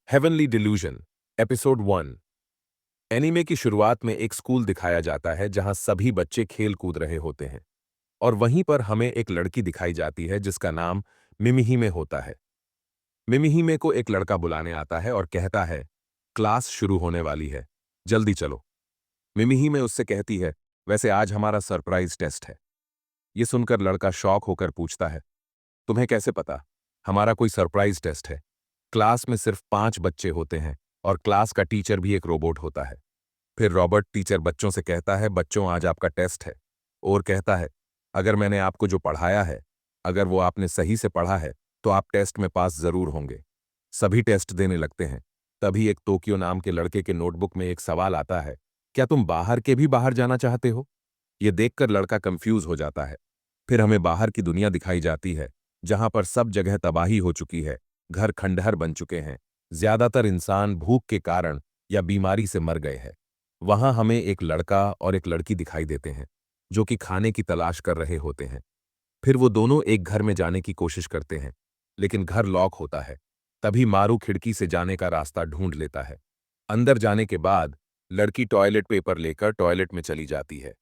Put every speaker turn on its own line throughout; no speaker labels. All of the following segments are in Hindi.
Heavenly delusion episode 1। एनीमे की शुरुआत में एक स्कूल दिखाया जाता है जहां सभी बच्चे खेल कूद रहे होते हैं और वहीं पर हमें एक लड़की दिखाई जाती है जिसका नाम मिमिहिमे होता है। मिमिहिमे को एक लड़का बुलाने आता है और कहता है, क्लास शुरू होने वाली है, जल्दी चलो। मिमिहिमे उससे कहती है, वैसे आज हमारा सरप्राइज टेस्ट है। ये सुनकर लड़का शॉक होकर पूछता है, तुम्हें कैसे पता हमारा कोई सरप्राइज टेस्ट है? क्लास में सिर्फ 5 बच्चे होते हैं और क्लास का टीचर भी एक रोबोट होता है। फिर रॉबर्ट टीचर बच्चों से कहता है, बच्चों आज आपका टेस्ट है। और कहता है, अगर मैंने आपको जो पढ़ाया है, अगर वो आपने सही से पढ़ा है तो आप टेस्ट में पास जरूर होंगे। सभी टेस्ट देने लगते हैं। तभी एक तोक्यो नाम के लड़के के नोटबुक में एक सवाल आता है, क्या तुम बाहर के भी बाहर जाना चाहते हो? ये देखकर लड़का कंफ्यूज हो जाता है। फिर हमें बाहर की दुनिया दिखाई जाती है जहां पर सब जगह तबाही हो चुकी है, घर खंडहर बन चुके हैं, ज्यादातर इंसान भूख के कारण या बीमारी से मर गए हैं। वहां हमें एक लड़का और एक लड़की दिखाई देते हैं जो कि खाने की तलाश कर रहे होते हैं। फिर वो दोनों एक घर में जाने की कोशिश करते हैं, लेकिन घर लॉक होता है। तभी मारू खिड़की से जाने का रास्ता ढूंढ लेता है। अंदर जाने के बाद लड़की टॉयलेट पेपर लेकर टॉयलेट में चली जाती है,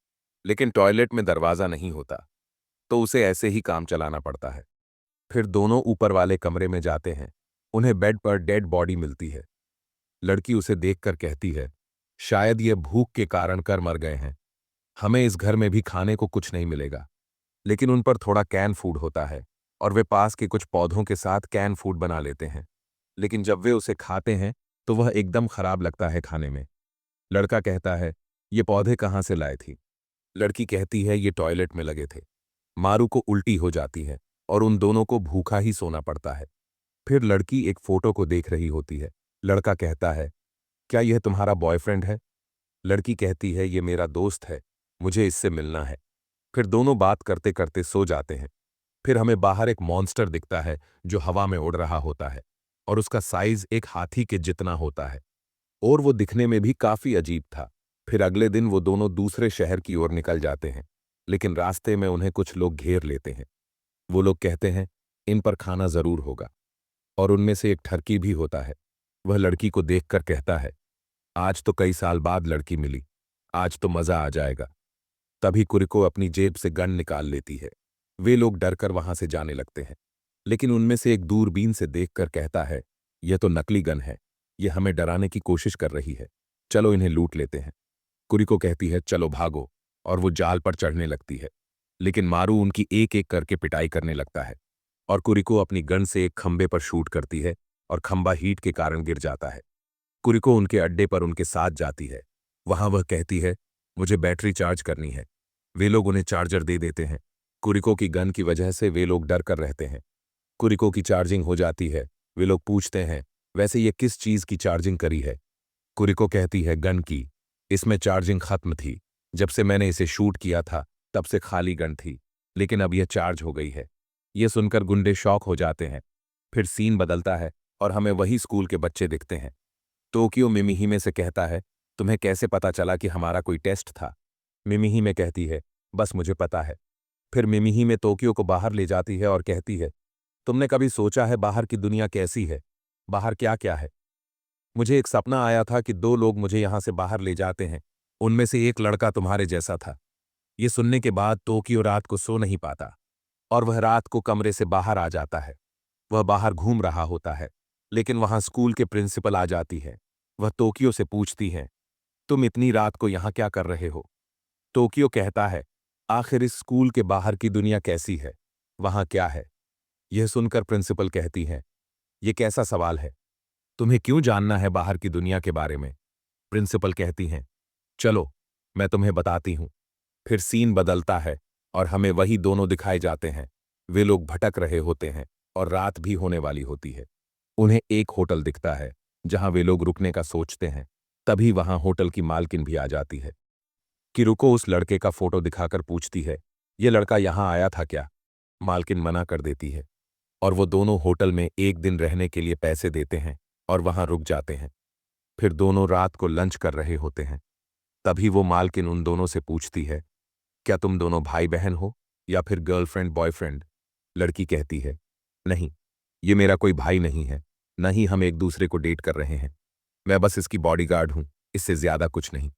लेकिन टॉयलेट में दरवाजा नहीं होता, तो उसे ऐसे ही काम चलाना पड़ता है। फिर दोनों ऊपर वाले कमरे में जाते हैं। उन्हें बेड पर डेड बॉडी मिलती है। लड़की उसे देखकर कहती है, शायद ये भूख के कारण कर मर गए हैं। हमें इस घर में भी खाने को कुछ नहीं मिलेगा। लेकिन उन पर थोड़ा कैन फूड होता है और वे पास के कुछ पौधों के साथ कैन फूड बना लेते हैं। लेकिन जब वे उसे खाते हैं तो वह एकदम खराब लगता है खाने में। लड़का कहता है, ये पौधे कहाँ से लाए थी? लड़की कहती है, ये टॉयलेट में लगे थे। मारू को उल्टी हो जाती है और उन दोनों को भूखा ही सोना पड़ता है। फिर लड़की एक फोटो को देख रही होती है। लड़का कहता है, क्या यह तुम्हारा बॉयफ्रेंड है? लड़की कहती है, ये मेरा दोस्त है, मुझे इससे मिलना है। फिर दोनों बात करते करते सो जाते हैं। फिर हमें बाहर एक मॉन्स्टर दिखता है जो हवा में उड़ रहा होता है और उसका साइज एक हाथी के जितना होता है और वो दिखने में भी काफी अजीब था। फिर अगले दिन वो दोनों दूसरे शहर की ओर निकल जाते हैं, लेकिन रास्ते में उन्हें कुछ लोग घेर लेते हैं। वो लोग कहते हैं, इन पर खाना जरूर होगा, और उनमें से एक ठरकी भी होता है। वह लड़की को देखकर कहता है, आज तो कई साल बाद लड़की मिली, आज तो मजा आ जाएगा। तभी कुरिको अपनी जेब से गन निकाल लेती है। वे लोग डरकर वहां से जाने लगते हैं, लेकिन उनमें से एक दूरबीन से देखकर कहता है, यह तो नकली गन है, यह हमें डराने की कोशिश कर रही है, चलो इन्हें लूट लेते हैं। कुरिको कहती है, चलो भागो, और वो जाल पर चढ़ने लगती है। लेकिन मारू उनकी एक एक करके पिटाई करने लगता है और कुरिको अपनी गन से एक खंबे पर शूट करती है और खंबा हीट के कारण गिर जाता है। कुरिको उनके अड्डे पर उनके साथ जाती है। वहां वह कहती है, मुझे बैटरी चार्ज करनी है। वे लोग उन्हें चार्जर दे देते हैं। कुरिको की गन की वजह से वे लोग डर कर रहते हैं। कुरिको की चार्जिंग हो जाती है। वे लोग पूछते हैं, वैसे ये किस चीज की चार्जिंग करी है? कुरिको कहती है, गन की। इसमें चार्जिंग खत्म थी। जब से मैंने इसे शूट किया था तब से खाली गन थी, लेकिन अब यह चार्ज हो गई है। यह सुनकर गुंडे शॉक हो जाते हैं। फिर सीन बदलता है और हमें वही स्कूल के बच्चे दिखते हैं। टोक्यो मिमिहिमे से कहता है, तुम्हें कैसे पता चला कि हमारा कोई टेस्ट था? मिमिहिमे कहती है, बस मुझे पता है। फिर मिमिहिमे टोक्यो को बाहर ले जाती है और कहती है, तुमने कभी सोचा है बाहर की दुनिया कैसी है? बाहर क्या क्या है? मुझे एक सपना आया था कि 2 लोग मुझे यहां से बाहर ले जाते हैं। उनमें से एक लड़का तुम्हारे जैसा था। ये सुनने के बाद टोक्यो रात को सो नहीं पाता और वह रात को कमरे से बाहर आ जाता है। वह बाहर घूम रहा होता है, लेकिन वहां स्कूल के प्रिंसिपल आ जाती है। वह टोक्यो से पूछती है, तुम इतनी रात को यहां क्या कर रहे हो? टोक्यो कहता है, आखिर इस स्कूल के बाहर की दुनिया कैसी है? वहां क्या है? यह सुनकर प्रिंसिपल कहती है, यह कैसा सवाल है? तुम्हें क्यों जानना है बाहर की दुनिया के बारे में? प्रिंसिपल कहती हैं, चलो मैं तुम्हें बताती हूं। फिर सीन बदलता है और हमें वही दोनों दिखाए जाते हैं। वे लोग भटक रहे होते हैं और रात भी होने वाली होती है। उन्हें एक होटल दिखता है जहां वे लोग रुकने का सोचते हैं। तभी वहां होटल की मालकिन भी आ जाती है। किरुको उस लड़के का फोटो दिखाकर पूछती है, ये लड़का यहां आया था क्या? मालकिन मना कर देती है और वो दोनों होटल में एक दिन रहने के लिए पैसे देते हैं और वहां रुक जाते हैं। फिर दोनों रात को लंच कर रहे होते हैं। तभी वो मालकिन उन दोनों से पूछती है, क्या तुम दोनों भाई बहन हो या फिर गर्लफ्रेंड बॉयफ्रेंड? लड़की कहती है, नहीं, ये मेरा कोई भाई नहीं है, न ही हम एक दूसरे को डेट कर रहे हैं। मैं बस इसकी बॉडीगार्ड हूं, इससे ज्यादा कुछ नहीं।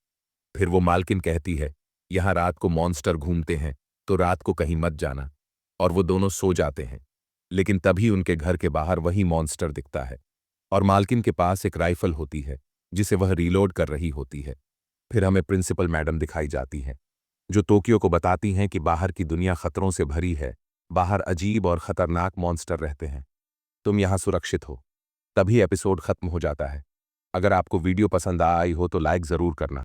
फिर वो मालकिन कहती है, यहाँ रात को मॉन्स्टर घूमते हैं, तो रात को कहीं मत जाना। और वो दोनों सो जाते हैं। लेकिन तभी उनके घर के बाहर वही मॉन्स्टर दिखता है और मालकिन के पास एक राइफल होती है जिसे वह रीलोड कर रही होती है। फिर हमें प्रिंसिपल मैडम दिखाई जाती हैं, जो टोक्यो को बताती हैं कि बाहर की दुनिया खतरों से भरी है, बाहर अजीब और खतरनाक मॉन्स्टर रहते हैं, तुम यहाँ सुरक्षित हो। तभी एपिसोड खत्म हो जाता है। अगर आपको वीडियो पसंद आई हो तो लाइक जरूर करना।